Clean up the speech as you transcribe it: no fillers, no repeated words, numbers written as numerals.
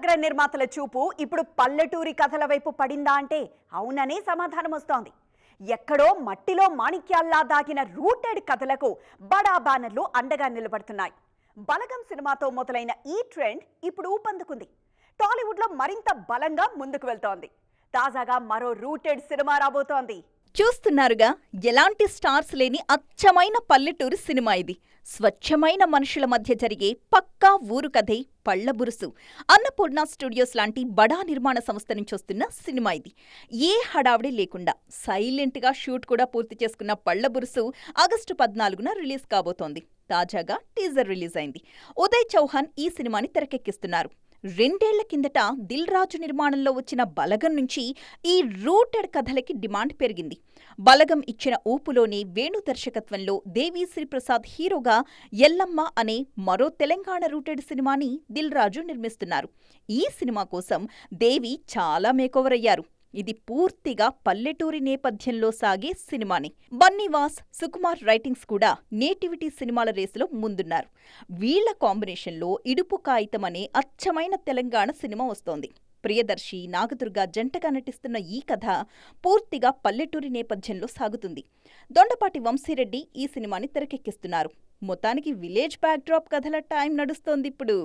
అగ్ర నిర్మాతల చూపు ఇప్పుడు పల్లెటూరి కథల వైపు పడిందా అంటే అవుననే సమాధానం వస్తోంది. ఎక్కడో మట్టిలో మాణిక్యాల్లా దాగిన రూటెడ్ కథలకు బడా బ్యానర్లు అండగా నిలబడుతున్నాయి. బలగం సినిమాతో మొదలైన ఈ ట్రెండ్ ఇప్పుడు ఊపందుకుంది. టాలీవుడ్లో మరింత బలంగా ముందుకు వెళ్తోంది. తాజాగా మరో రూటెడ్ సినిమా రాబోతోంది. చూస్తున్నారుగా, ఎలాంటి స్టార్స్ లేని అచ్చమైన పల్లెటూరు సినిమా ఇది. స్వచ్ఛమైన మనుషుల మధ్య జరిగే పక్కా ఊరు కథే పళ్లబురుసు. అన్నపూర్ణ స్టూడియోస్ లాంటి బడా నిర్మాణ సంస్థ నుంచి వస్తున్న సినిమా ఇది. ఏ హడావిడి లేకుండా సైలెంట్గా షూట్ కూడా పూర్తి చేసుకున్న పళ్లబురుసు ఆగస్టు 14న రిలీజ్ కాబోతోంది. తాజాగా టీజర్ రిలీజ్ అయింది. ఉదయ్ చౌహాన్ ఈ సినిమాని తెరకెక్కిస్తున్నారు. 2 ఏళ్ల కిందట దిల్ రాజు నిర్మాణంలో వచ్చిన బలగం నుంచి ఈ రూటెడ్ కథలకి డిమాండ్ పెరిగింది. బలగం ఇచ్చిన ఊపులోనే వేణు దర్శకత్వంలో దేవిశ్రీ ప్రసాద్ హీరోగా ఎల్లమ్మ అనే మరో తెలంగాణ రూటెడ్ సినిమాని దిల్ రాజు నిర్మిస్తున్నారు. ఈ సినిమా కోసం దేవి చాలా మేకోవర్ అయ్యారు. ఇది పూర్తిగా పల్లెటూరి నేపథ్యంలో సాగే సినిమాని. బన్నీవాస్, సుకుమార్ రైటింగ్స్ కూడా నేటివిటీ సినిమాల రేసులో ముందున్నారు. వీళ్ల కాంబినేషన్లో ఇడుపు కాగితం అనే అచ్చమైన తెలంగాణ సినిమా వస్తోంది. ప్రియదర్శి, నాగదుర్గ జంటగా నటిస్తున్న ఈ కథ పూర్తిగా పల్లెటూరి నేపథ్యంలో సాగుతుంది. దొండపాటి వంశీరెడ్డి ఈ సినిమాని తెరకెక్కిస్తున్నారు. మొత్తానికి విలేజ్ బ్యాక్డ్రాప్ కథల టైం నడుస్తోంది ఇప్పుడు.